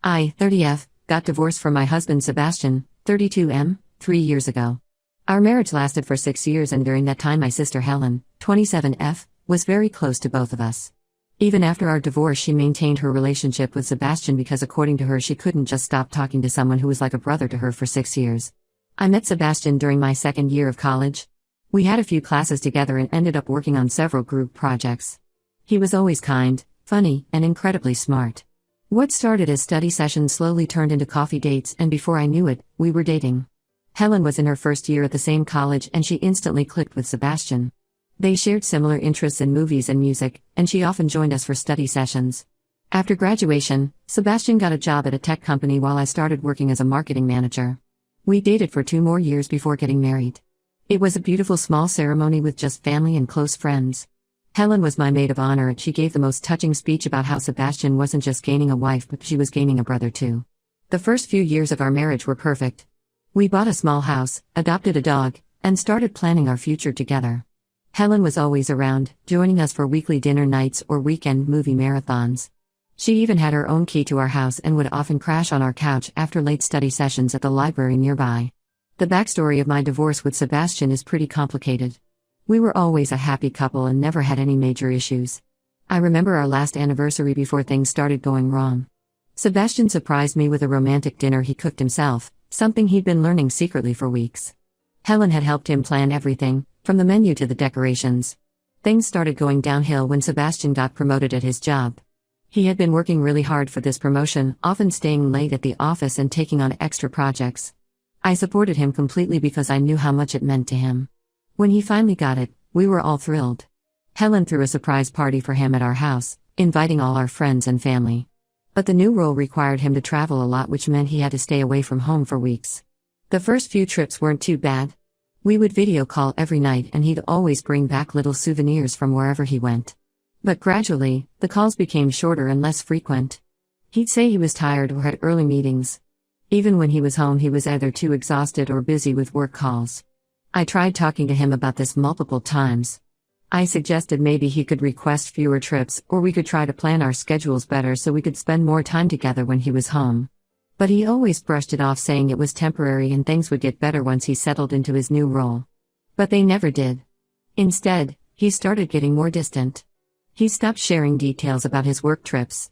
I, 30F, got divorced from my husband Sebastian, 32M, 3 years ago. Our marriage lasted for 6 years, and during that time my sister Helen, 27F, was very close to both of us. Even after our divorce, she maintained her relationship with Sebastian because, according to her, she couldn't just stop talking to someone who was like a brother to her for 6 years. I met Sebastian during my second year of college. We had a few classes together and ended up working on several group projects. He was always kind, funny, and incredibly smart. What started as study sessions slowly turned into coffee dates, and before I knew it, we were dating. Helen was in her first year at the same college, and she instantly clicked with Sebastian. They shared similar interests in movies and music, and she often joined us for study sessions. After graduation, Sebastian got a job at a tech company while I started working as a marketing manager. We dated for 2 more years before getting married. It was a beautiful small ceremony with just family and close friends. Helen was my maid of honor, and she gave the most touching speech about how Sebastian wasn't just gaining a wife, but she was gaining a brother too. The first few years of our marriage were perfect. We bought a small house, adopted a dog, and started planning our future together. Helen was always around, joining us for weekly dinner nights or weekend movie marathons. She even had her own key to our house and would often crash on our couch after late study sessions at the library nearby. The backstory of my divorce with Sebastian is pretty complicated. We were always a happy couple and never had any major issues. I remember our last anniversary before things started going wrong. Sebastian surprised me with a romantic dinner he cooked himself, something he'd been learning secretly for weeks. Helen had helped him plan everything, from the menu to the decorations. Things started going downhill when Sebastian got promoted at his job. He had been working really hard for this promotion, often staying late at the office and taking on extra projects. I supported him completely because I knew how much it meant to him. When he finally got it, we were all thrilled. Helen threw a surprise party for him at our house, inviting all our friends and family. But the new role required him to travel a lot, which meant he had to stay away from home for weeks. The first few trips weren't too bad. We would video call every night, and he'd always bring back little souvenirs from wherever he went. But gradually, the calls became shorter and less frequent. He'd say he was tired or had early meetings. Even when he was home, he was either too exhausted or busy with work calls. I tried talking to him about this multiple times. I suggested maybe he could request fewer trips, or we could try to plan our schedules better so we could spend more time together when he was home. But he always brushed it off, saying it was temporary and things would get better once he settled into his new role. But they never did. Instead, he started getting more distant. He stopped sharing details about his work trips.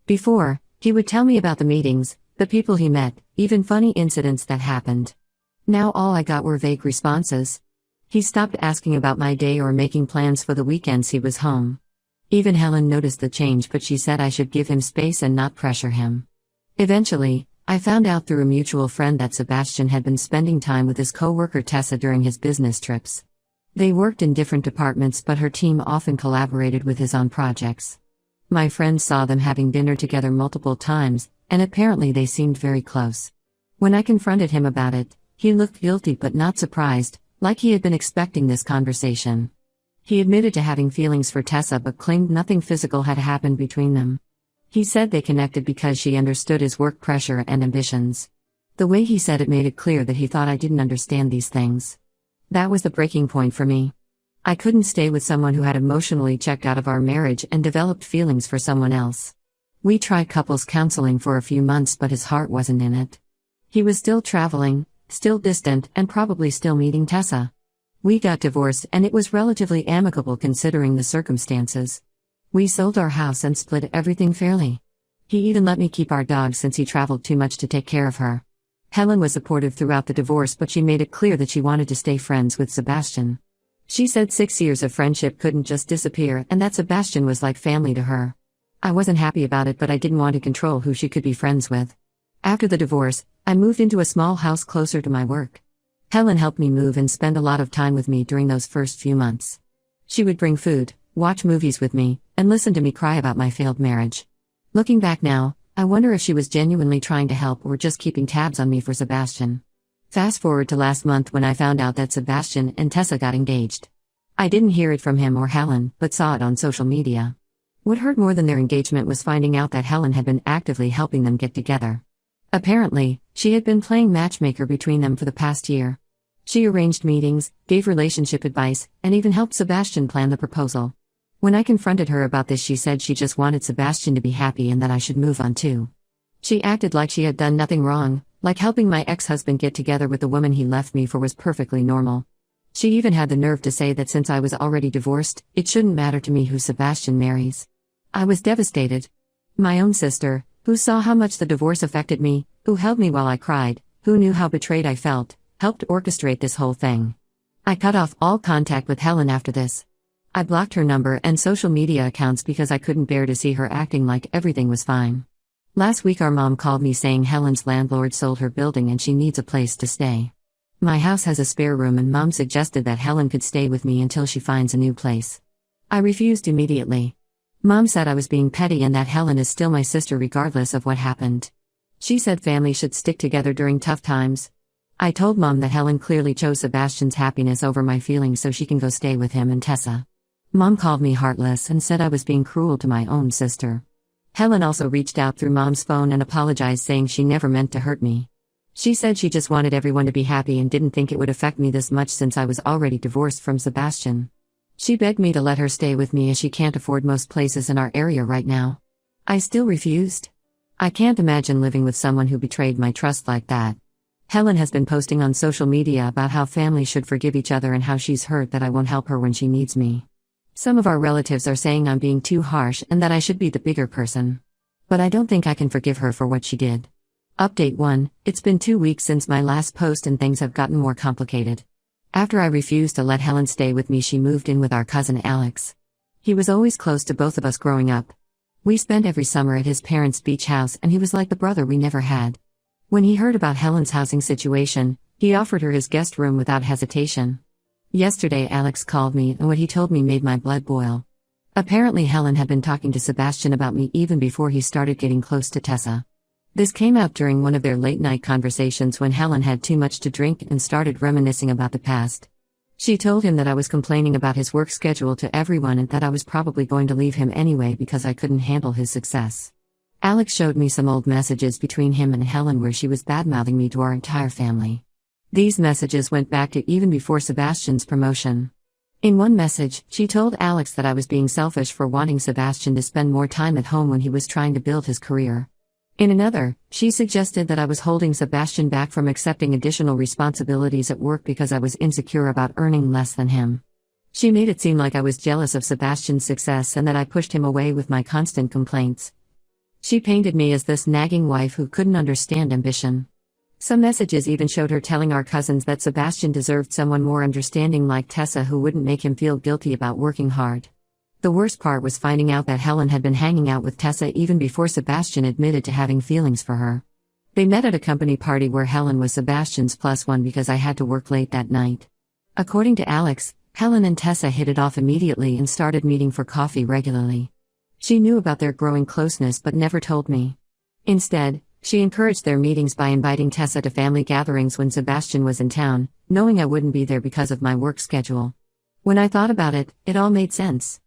Before, he would tell me about the meetings, the people he met, even funny incidents that happened. Now all I got were vague responses. He stopped asking about my day or making plans for the weekends he was home. Even Helen noticed the change, but she said I should give him space and not pressure him. Eventually, I found out through a mutual friend that Sebastian had been spending time with his co-worker Tessa during his business trips. They worked in different departments, but her team often collaborated with his on projects. My friend saw them having dinner together multiple times, and apparently they seemed very close. When I confronted him about it, he looked guilty but not surprised, like he had been expecting this conversation. He admitted to having feelings for Tessa but claimed nothing physical had happened between them. He said they connected because she understood his work pressure and ambitions. The way he said it made it clear that he thought I didn't understand these things. That was the breaking point for me. I couldn't stay with someone who had emotionally checked out of our marriage and developed feelings for someone else. We tried couples counseling for a few months, but his heart wasn't in it. He was still traveling, still distant, and probably still meeting Tessa. We got divorced, and it was relatively amicable considering the circumstances. We sold our house and split everything fairly. He even let me keep our dog since he traveled too much to take care of her. Helen was supportive throughout the divorce, but she made it clear that she wanted to stay friends with Sebastian. She said 6 years of friendship couldn't just disappear, and that Sebastian was like family to her. I wasn't happy about it, but I didn't want to control who she could be friends with. After the divorce, I moved into a small house closer to my work. Helen helped me move and spend a lot of time with me during those first few months. She would bring food, watch movies with me, and listen to me cry about my failed marriage. Looking back now, I wonder if she was genuinely trying to help or just keeping tabs on me for Sebastian. Fast forward to last month when I found out that Sebastian and Tessa got engaged. I didn't hear it from him or Helen, but saw it on social media. What hurt more than their engagement was finding out that Helen had been actively helping them get together. Apparently, she had been playing matchmaker between them for the past year. She arranged meetings, gave relationship advice, and even helped Sebastian plan the proposal. When I confronted her about this, she said she just wanted Sebastian to be happy and that I should move on too. She acted like she had done nothing wrong, like helping my ex-husband get together with the woman he left me for was perfectly normal. She even had the nerve to say that since I was already divorced, it shouldn't matter to me who Sebastian marries. I was devastated. My own sister, who saw how much the divorce affected me, who held me while I cried, who knew how betrayed I felt, helped orchestrate this whole thing. I cut off all contact with Helen after this. I blocked her number and social media accounts because I couldn't bear to see her acting like everything was fine. Last week our mom called me saying Helen's landlord sold her building and she needs a place to stay. My house has a spare room and Mom suggested that Helen could stay with me until she finds a new place. I refused immediately. Mom said I was being petty and that Helen is still my sister regardless of what happened. She said family should stick together during tough times. I told Mom that Helen clearly chose Sebastian's happiness over my feelings so she can go stay with him and Tessa. Mom called me heartless and said I was being cruel to my own sister. Helen also reached out through Mom's phone and apologized saying she never meant to hurt me. She said she just wanted everyone to be happy and didn't think it would affect me this much since I was already divorced from Sebastian. She begged me to let her stay with me as she can't afford most places in our area right now. I still refused. I can't imagine living with someone who betrayed my trust like that. Helen has been posting on social media about how families should forgive each other and how she's hurt that I won't help her when she needs me. Some of our relatives are saying I'm being too harsh and that I should be the bigger person. But I don't think I can forgive her for what she did. Update 1, it's been 2 weeks since my last post and things have gotten more complicated. After I refused to let Helen stay with me, she moved in with our cousin Alex. He was always close to both of us growing up. We spent every summer at his parents' beach house and he was like the brother we never had. When he heard about Helen's housing situation, he offered her his guest room without hesitation. Yesterday Alex called me and what he told me made my blood boil. Apparently Helen had been talking to Sebastian about me even before he started getting close to Tessa. This came out during one of their late-night conversations when Helen had too much to drink and started reminiscing about the past. She told him that I was complaining about his work schedule to everyone and that I was probably going to leave him anyway because I couldn't handle his success. Alex showed me some old messages between him and Helen where she was badmouthing me to our entire family. These messages went back to even before Sebastian's promotion. In one message, she told Alex that I was being selfish for wanting Sebastian to spend more time at home when he was trying to build his career. In another, she suggested that I was holding Sebastian back from accepting additional responsibilities at work because I was insecure about earning less than him. She made it seem like I was jealous of Sebastian's success and that I pushed him away with my constant complaints. She painted me as this nagging wife who couldn't understand ambition. Some messages even showed her telling our cousins that Sebastian deserved someone more understanding like Tessa who wouldn't make him feel guilty about working hard. The worst part was finding out that Helen had been hanging out with Tessa even before Sebastian admitted to having feelings for her. They met at a company party where Helen was Sebastian's +1 because I had to work late that night. According to Alex, Helen and Tessa hit it off immediately and started meeting for coffee regularly. She knew about their growing closeness but never told me. Instead, she encouraged their meetings by inviting Tessa to family gatherings when Sebastian was in town, knowing I wouldn't be there because of my work schedule. When I thought about it, it all made sense.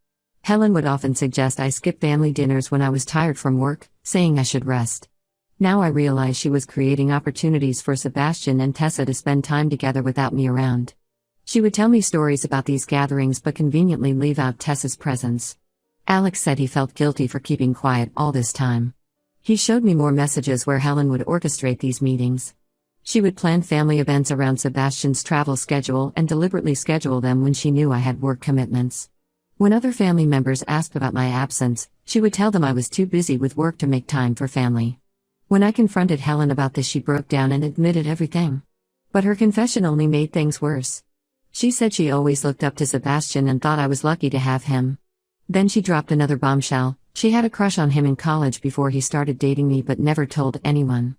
Helen would often suggest I skip family dinners when I was tired from work, saying I should rest. Now I realize she was creating opportunities for Sebastian and Tessa to spend time together without me around. She would tell me stories about these gatherings but conveniently leave out Tessa's presence. Alex said he felt guilty for keeping quiet all this time. He showed me more messages where Helen would orchestrate these meetings. She would plan family events around Sebastian's travel schedule and deliberately schedule them when she knew I had work commitments. When other family members asked about my absence, she would tell them I was too busy with work to make time for family. When I confronted Helen about this, she broke down and admitted everything. But her confession only made things worse. She said she always looked up to Sebastian and thought I was lucky to have him. Then she dropped another bombshell. She had a crush on him in college before he started dating me but never told anyone.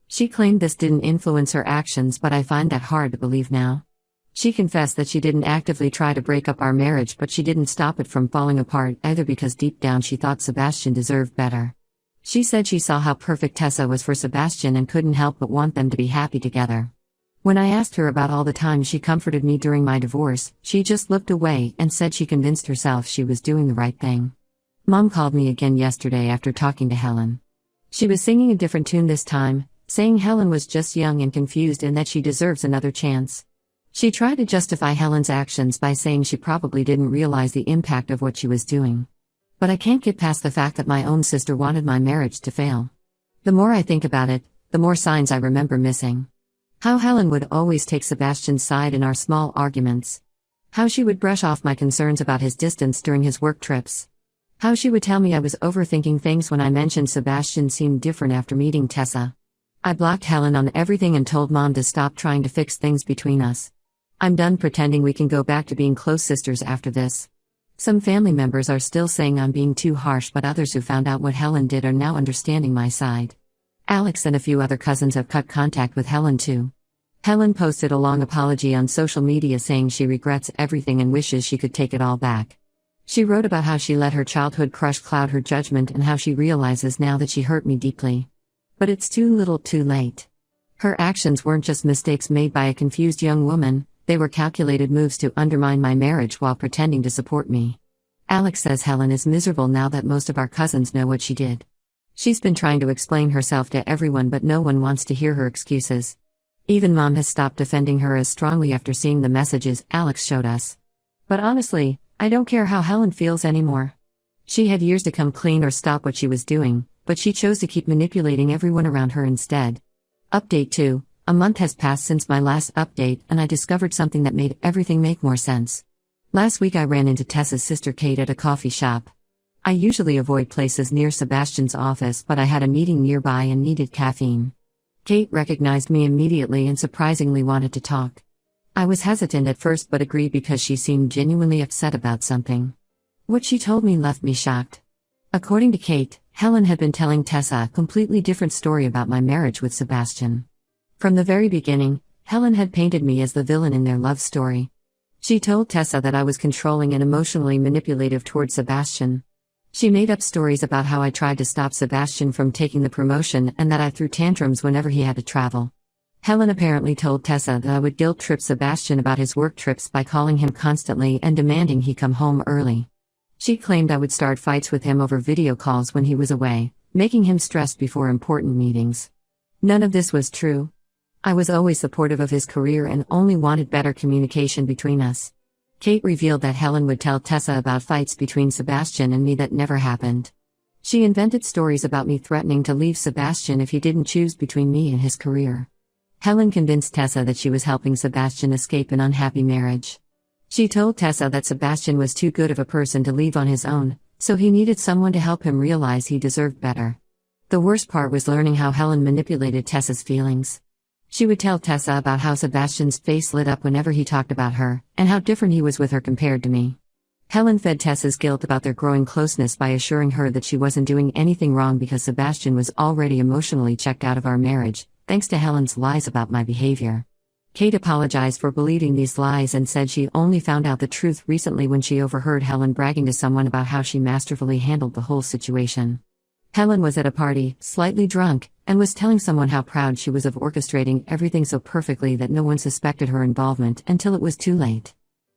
She claimed this didn't influence her actions, but I find that hard to believe now. She confessed that she didn't actively try to break up our marriage, but she didn't stop it from falling apart either because deep down she thought Sebastian deserved better. She said she saw how perfect Tessa was for Sebastian and couldn't help but want them to be happy together. When I asked her about all the time she comforted me during my divorce, she just looked away and said she convinced herself she was doing the right thing. Mom called me again yesterday after talking to Helen. She was singing a different tune this time, saying Helen was just young and confused and that she deserves another chance. She tried to justify Helen's actions by saying she probably didn't realize the impact of what she was doing. But I can't get past the fact that my own sister wanted my marriage to fail. The more I think about it, the more signs I remember missing. How Helen would always take Sebastian's side in our small arguments. How she would brush off my concerns about his distance during his work trips. How she would tell me I was overthinking things when I mentioned Sebastian seemed different after meeting Tessa. I blocked Helen on everything and told Mom to stop trying to fix things between us. I'm done pretending we can go back to being close sisters after this. Some family members are still saying I'm being too harsh, but others who found out what Helen did are now understanding my side. Alex and a few other cousins have cut contact with Helen too. Helen posted a long apology on social media saying she regrets everything and wishes she could take it all back. She wrote about how she let her childhood crush cloud her judgment and how she realizes now that she hurt me deeply. But it's too little too late. Her actions weren't just mistakes made by a confused young woman, they were calculated moves to undermine my marriage while pretending to support me. Alex says Helen is miserable now that most of our cousins know what she did. She's been trying to explain herself to everyone, but no one wants to hear her excuses. Even Mom has stopped defending her as strongly after seeing the messages Alex showed us. But honestly, I don't care how Helen feels anymore. She had years to come clean or stop what she was doing, but she chose to keep manipulating everyone around her instead. Update 2. A month has passed since my last update, and I discovered something that made everything make more sense. Last week I ran into Tessa's sister Kate at a coffee shop. I usually avoid places near Sebastian's office, but I had a meeting nearby and needed caffeine. Kate recognized me immediately and surprisingly wanted to talk. I was hesitant at first but agreed because she seemed genuinely upset about something. What she told me left me shocked. According to Kate, Helen had been telling Tessa a completely different story about my marriage with Sebastian. From the very beginning, Helen had painted me as the villain in their love story. She told Tessa that I was controlling and emotionally manipulative toward Sebastian. She made up stories about how I tried to stop Sebastian from taking the promotion and that I threw tantrums whenever he had to travel. Helen apparently told Tessa that I would guilt-trip Sebastian about his work trips by calling him constantly and demanding he come home early. She claimed I would start fights with him over video calls when he was away, making him stressed before important meetings. None of this was true. I was always supportive of his career and only wanted better communication between us. Kate revealed that Helen would tell Tessa about fights between Sebastian and me that never happened. She invented stories about me threatening to leave Sebastian if he didn't choose between me and his career. Helen convinced Tessa that she was helping Sebastian escape an unhappy marriage. She told Tessa that Sebastian was too good of a person to leave on his own, so he needed someone to help him realize he deserved better. The worst part was learning how Helen manipulated Tessa's feelings. She would tell Tessa about how Sebastian's face lit up whenever he talked about her, and how different he was with her compared to me. Helen fed Tessa's guilt about their growing closeness by assuring her that she wasn't doing anything wrong because Sebastian was already emotionally checked out of our marriage, thanks to Helen's lies about my behavior. Kate apologized for believing these lies and said she only found out the truth recently when she overheard Helen bragging to someone about how she masterfully handled the whole situation. Helen was at a party, slightly drunk, and was telling someone how proud she was of orchestrating everything so perfectly that no one suspected her involvement until it was too late.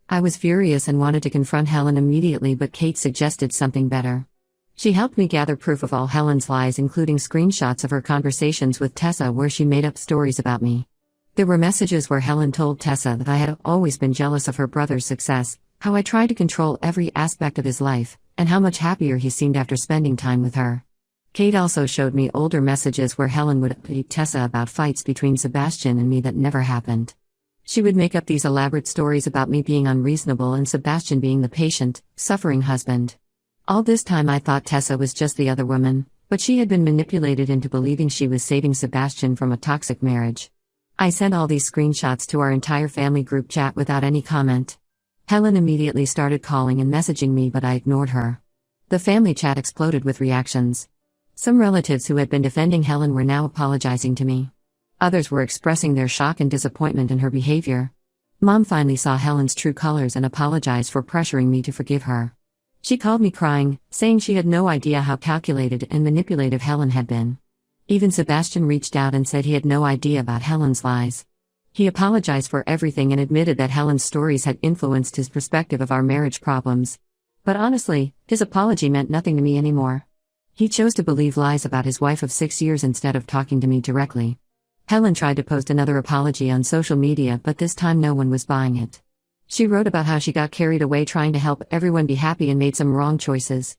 I was furious and wanted to confront Helen immediately, but Kate suggested something better. She helped me gather proof of all Helen's lies, including screenshots of her conversations with Tessa where she made up stories about me. There were messages where Helen told Tessa that I had always been jealous of her brother's success, how I tried to control every aspect of his life, and how much happier he seemed after spending time with her. Kate also showed me older messages where Helen would update Tessa about fights between Sebastian and me that never happened. She would make up these elaborate stories about me being unreasonable and Sebastian being the patient, suffering husband. All this time I thought Tessa was just the other woman, but she had been manipulated into believing she was saving Sebastian from a toxic marriage. I sent all these screenshots to our entire family group chat without any comment. Helen immediately started calling and messaging me, but I ignored her. The family chat exploded with reactions. Some relatives who had been defending Helen were now apologizing to me. Others were expressing their shock and disappointment in her behavior. Mom finally saw Helen's true colors and apologized for pressuring me to forgive her. She called me crying, saying she had no idea how calculated and manipulative Helen had been. Even Sebastian reached out and said he had no idea about Helen's lies. He apologized for everything and admitted that Helen's stories had influenced his perspective of our marriage problems. But honestly, his apology meant nothing to me anymore. He chose to believe lies about his wife of 6 years instead of talking to me directly. Helen tried to post another apology on social media, but this time no one was buying it. She wrote about how she got carried away trying to help everyone be happy and made some wrong choices.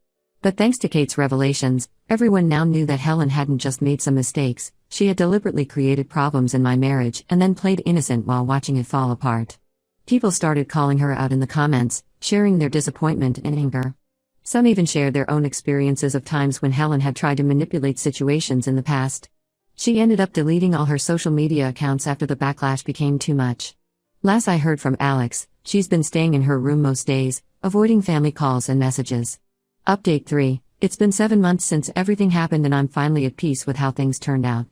But thanks to Kate's revelations, everyone now knew that Helen hadn't just made some mistakes, she had deliberately created problems in my marriage and then played innocent while watching it fall apart. People started calling her out in the comments, sharing their disappointment and anger. Some even shared their own experiences of times when Helen had tried to manipulate situations in the past. She ended up deleting all her social media accounts after the backlash became too much. Last I heard from Alex, she's been staying in her room most days, avoiding family calls and messages. Update 3. It's been 7 months since everything happened and I'm finally at peace with how things turned out.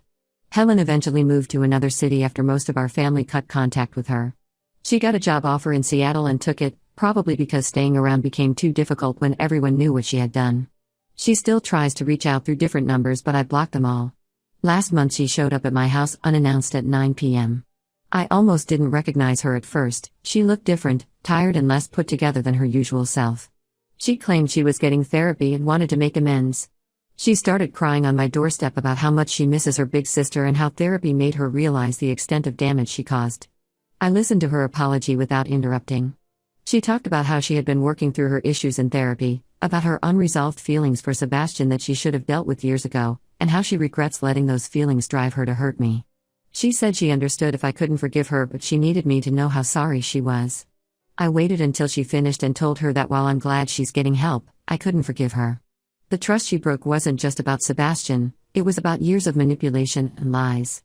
Helen eventually moved to another city after most of our family cut contact with her. She got a job offer in Seattle and took it, probably because staying around became too difficult when everyone knew what she had done. She still tries to reach out through different numbers, but I blocked them all. Last month she showed up at my house unannounced at 9 p.m. I almost didn't recognize her at first. She looked different, tired and less put together than her usual self. She claimed she was getting therapy and wanted to make amends. She started crying on my doorstep about how much she misses her big sister and how therapy made her realize the extent of damage she caused. I listened to her apology without interrupting. She talked about how she had been working through her issues in therapy, about her unresolved feelings for Sebastian that she should have dealt with years ago, and how she regrets letting those feelings drive her to hurt me. She said she understood if I couldn't forgive her, but she needed me to know how sorry she was. I waited until she finished and told her that while I'm glad she's getting help, I couldn't forgive her. The trust she broke wasn't just about Sebastian, it was about years of manipulation and lies.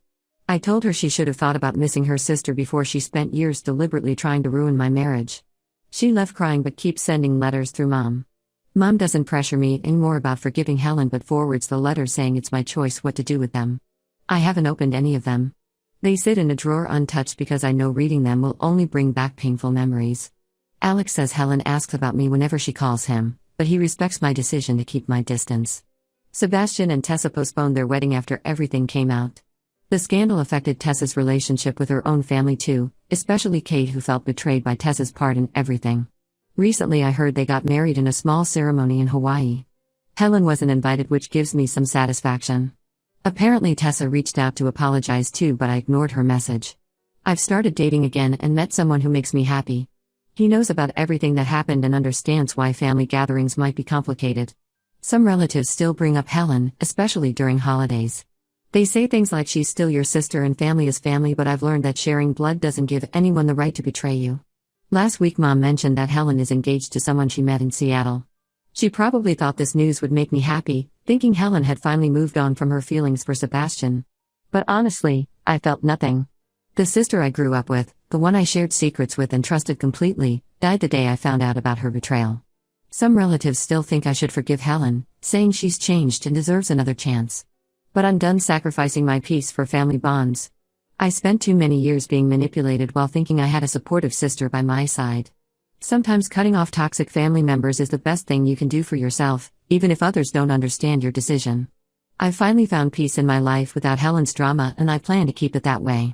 I told her she should have thought about missing her sister before she spent years deliberately trying to ruin my marriage. She left crying but keeps sending letters through Mom. Mom doesn't pressure me anymore about forgiving Helen but forwards the letters saying it's my choice what to do with them. I haven't opened any of them. They sit in a drawer untouched because I know reading them will only bring back painful memories. Alex says Helen asks about me whenever she calls him, but he respects my decision to keep my distance. Sebastian and Tessa postponed their wedding after everything came out. The scandal affected Tessa's relationship with her own family too, especially Kate, who felt betrayed by Tessa's part in everything. Recently I heard they got married in a small ceremony in Hawaii. Helen wasn't invited, which gives me some satisfaction. Apparently Tessa reached out to apologize too, but I ignored her message. I've started dating again and met someone who makes me happy. He knows about everything that happened and understands why family gatherings might be complicated. Some relatives still bring up Helen, especially during holidays. They say things like she's still your sister and family is family, but I've learned that sharing blood doesn't give anyone the right to betray you. Last week Mom mentioned that Helen is engaged to someone she met in Seattle. She probably thought this news would make me happy, thinking Helen had finally moved on from her feelings for Sebastian. But honestly, I felt nothing. The sister I grew up with, the one I shared secrets with and trusted completely, died the day I found out about her betrayal. Some relatives still think I should forgive Helen, saying she's changed and deserves another chance. But I'm done sacrificing my peace for family bonds. I spent too many years being manipulated while thinking I had a supportive sister by my side. Sometimes cutting off toxic family members is the best thing you can do for yourself, even if others don't understand your decision. I've finally found peace in my life without Helen's drama, and I plan to keep it that way.